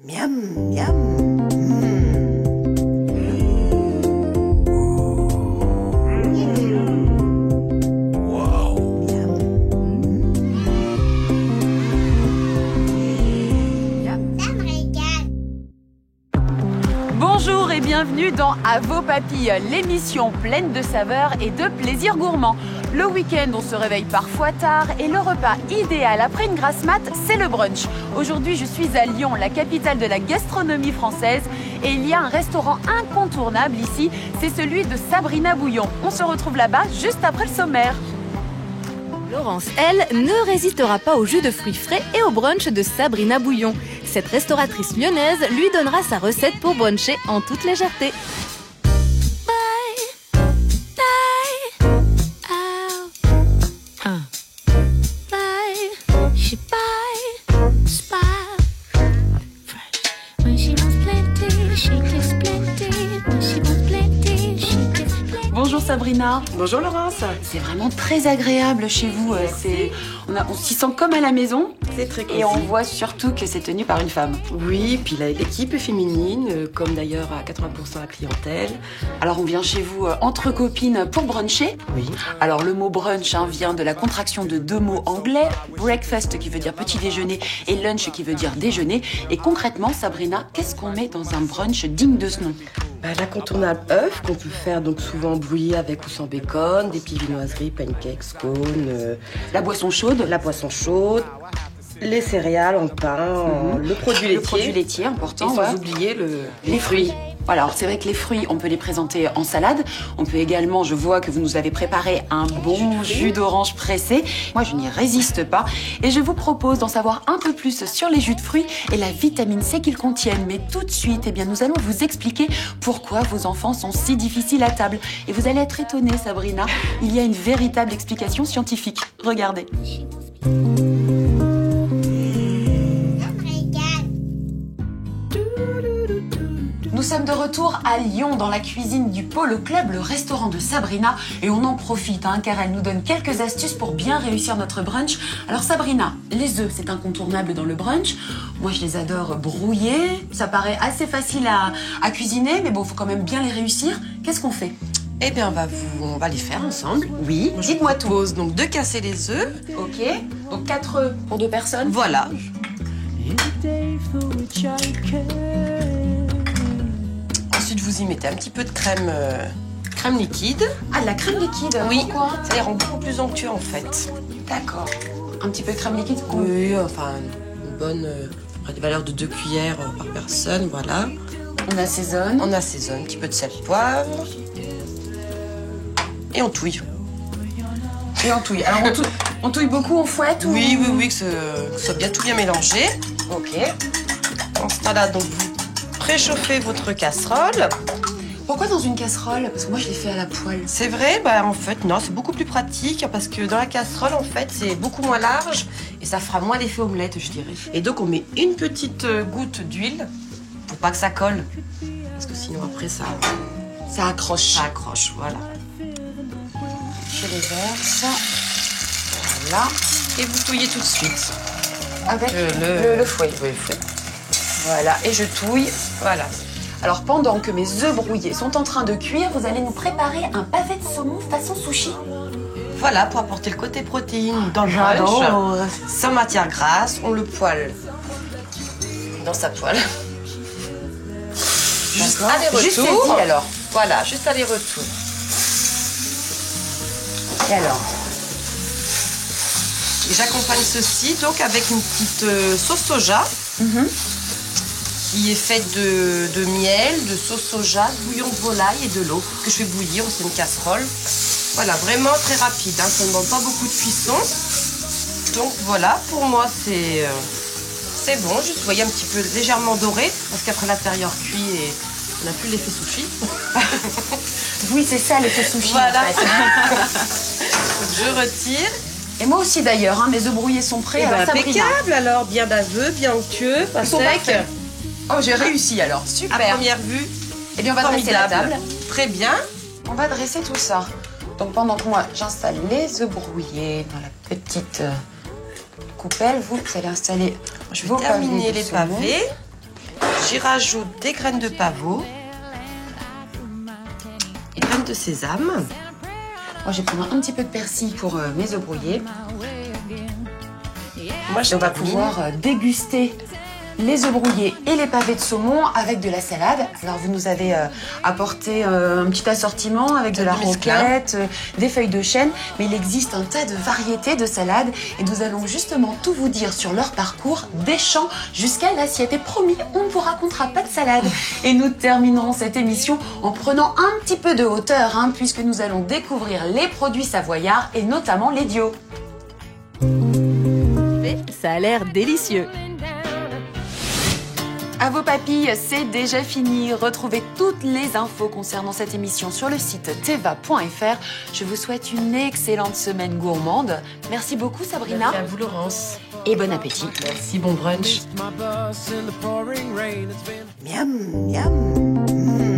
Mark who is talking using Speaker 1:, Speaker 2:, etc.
Speaker 1: Miam, miam.
Speaker 2: Bonjour et bienvenue dans À vos papilles, l'émission pleine de saveurs et de plaisirs gourmands. Le week-end, on se réveille parfois tard et le repas idéal après une grasse mat, c'est le brunch. Aujourd'hui, je suis à Lyon, la capitale de la gastronomie française, et il y a un restaurant incontournable ici, c'est celui de Sabrina Bouillon. On se retrouve là-bas juste après le sommaire.
Speaker 3: Laurence, elle, ne résistera pas au jus de fruits frais et au brunch de Sabrina Bouillon. Cette restauratrice lyonnaise lui donnera sa recette pour bruncher en toute légèreté.
Speaker 2: Bonjour Sabrina.
Speaker 1: Bonjour Laurence.
Speaker 2: C'est vraiment très agréable chez vous. On s'y sent comme à la maison.
Speaker 1: C'est très cosy.
Speaker 2: Et on voit surtout que c'est tenu par une femme.
Speaker 1: Oui, puis l'équipe est féminine, comme d'ailleurs à 80% la clientèle.
Speaker 2: Alors on vient chez vous entre copines pour bruncher.
Speaker 1: Oui.
Speaker 2: Alors le mot brunch vient de la contraction de deux mots anglais, breakfast qui veut dire petit déjeuner et lunch qui veut dire déjeuner. Et concrètement, Sabrina, qu'est-ce qu'on met dans un brunch digne de ce nom?
Speaker 1: L'incontournable œuf qu'on peut faire donc souvent brouillé avec ou sans bacon, des petites viennoiseries, pancakes, scones,
Speaker 2: La boisson chaude.
Speaker 1: la poisson chaude, les céréales en pain, le produit laitier.
Speaker 2: Le produit laitier, important.
Speaker 1: Et sans oublier les fruits.
Speaker 2: Voilà, alors c'est vrai que les fruits, on peut les présenter en salade. On peut également, je vois que vous nous avez préparé un bon jus d'orange pressé. Moi, je n'y résiste pas. Et je vous propose d'en savoir un peu plus sur les jus de fruits et la vitamine C qu'ils contiennent. Mais tout de suite, nous allons vous expliquer pourquoi vos enfants sont si difficiles à table. Et vous allez être étonnée, Sabrina, il y a une véritable explication scientifique. Regardez. Nous sommes de retour à Lyon, dans la cuisine du Polo Club, le restaurant de Sabrina. Et on en profite, car elle nous donne quelques astuces pour bien réussir notre brunch. Alors Sabrina, les œufs, c'est incontournable dans le brunch. Moi, je les adore brouillés. Ça paraît assez facile à cuisiner, mais bon, il faut quand même bien les réussir. Qu'est-ce qu'on fait?
Speaker 1: Eh bien, on va les faire ensemble.
Speaker 2: Oui, dites-moi
Speaker 1: Je
Speaker 2: tout.
Speaker 1: propose donc de casser les œufs.
Speaker 2: Ok, donc 4 œufs pour 2 personnes.
Speaker 1: Voilà. Ensuite, vous y mettez un petit peu de crème liquide.
Speaker 2: Ah, de la crème liquide.
Speaker 1: Oui,
Speaker 2: Pourquoi?
Speaker 1: ça les rend beaucoup plus onctueux en fait.
Speaker 2: D'accord. Un petit peu de crème liquide.
Speaker 1: Oui, enfin, une bonne valeur de 2 cuillères par personne, voilà.
Speaker 2: On assaisonne.
Speaker 1: On assaisonne, un petit peu de sel, poivre. Et on touille.
Speaker 2: Et on touille. Alors on touille beaucoup, on fouette ou...
Speaker 1: Oui, que ce soit bien tout bien mélangé.
Speaker 2: Ok.
Speaker 1: En ce temps-là, donc, vous préchauffez votre casserole.
Speaker 2: Pourquoi dans une casserole? Parce que moi je l'ai fait à la poêle.
Speaker 1: C'est vrai, en fait, non, c'est beaucoup plus pratique parce que dans la casserole, en fait, c'est beaucoup moins large et ça fera moins l'effet omelette, je dirais. Et donc, on met une petite goutte d'huile pour pas que ça colle. Parce que sinon, après, ça
Speaker 2: accroche.
Speaker 1: Ça accroche, voilà.
Speaker 2: Je les verse. Voilà.
Speaker 1: Et vous touillez tout de suite.
Speaker 2: Avec le fouet.
Speaker 1: Oui, le fouet.
Speaker 2: Voilà, et je touille.
Speaker 1: Voilà.
Speaker 2: Alors pendant que mes œufs brouillés sont en train de cuire, vous allez nous préparer un pavé de saumon façon sushi.
Speaker 1: Voilà, pour apporter le côté protéine dans le brunch. Sans matière grasse, on le poêle dans sa poêle. Juste aller-retour.
Speaker 2: Juste saisi, alors.
Speaker 1: Voilà, juste aller-retour.
Speaker 2: Et alors?
Speaker 1: Et j'accompagne ceci donc avec une petite sauce soja qui est faite de miel, de sauce soja, de bouillon de volaille et de l'eau que je fais bouillir dans une casserole. Voilà, vraiment très rapide, ça ne demande pas beaucoup de cuisson. Donc voilà, pour moi c'est bon, juste vous voyez un petit peu légèrement doré parce qu'après l'intérieur cuit et on n'a plus l'effet sushi.
Speaker 2: Oui, c'est ça l'effet sushi.
Speaker 1: Voilà.
Speaker 2: En fait.
Speaker 1: Je retire.
Speaker 2: Et moi aussi d'ailleurs, mes œufs brouillés sont prêts. Alors, Sabrina.
Speaker 1: Impeccable alors, bien baveux, bien onctueux, pas
Speaker 2: Ils sont
Speaker 1: sec.
Speaker 2: parfaits. Oh, j'ai réussi alors, super.
Speaker 1: À première vue,
Speaker 2: Eh bien, on va dresser la
Speaker 1: formidable.
Speaker 2: table.
Speaker 1: Très bien.
Speaker 2: On va dresser tout ça. Donc pendant que moi j'installe les œufs brouillés dans la petite coupelle, vous allez installer
Speaker 1: Je vais
Speaker 2: vos
Speaker 1: terminer
Speaker 2: pavés de
Speaker 1: les
Speaker 2: saumon.
Speaker 1: pavés. J'y rajoute des graines de pavot, des graines de sésame.
Speaker 2: Moi, je vais prendre un petit peu de persil pour mes œufs brouillés.
Speaker 1: Moi,
Speaker 2: on va pouvoir déguster les œufs brouillés et les pavés de saumon avec de la salade. Alors vous nous avez apporté un petit assortiment avec de la roquette, des feuilles de chêne, mais il existe un tas de variétés de salades et nous allons justement tout vous dire sur leur parcours des champs jusqu'à l'assiette. Et promis, on ne vous racontera pas de salade. Et nous terminerons cette émission en prenant un petit peu de hauteur, puisque nous allons découvrir les produits savoyards et notamment les Dio.
Speaker 3: Ça a l'air délicieux.
Speaker 2: À vos papilles, c'est déjà fini. Retrouvez toutes les infos concernant cette émission sur le site teva.fr. Je vous souhaite une excellente semaine gourmande. Merci beaucoup Sabrina.
Speaker 1: Merci à vous Laurence.
Speaker 2: Et bon appétit.
Speaker 1: Merci, bon brunch.
Speaker 4: Miam, miam.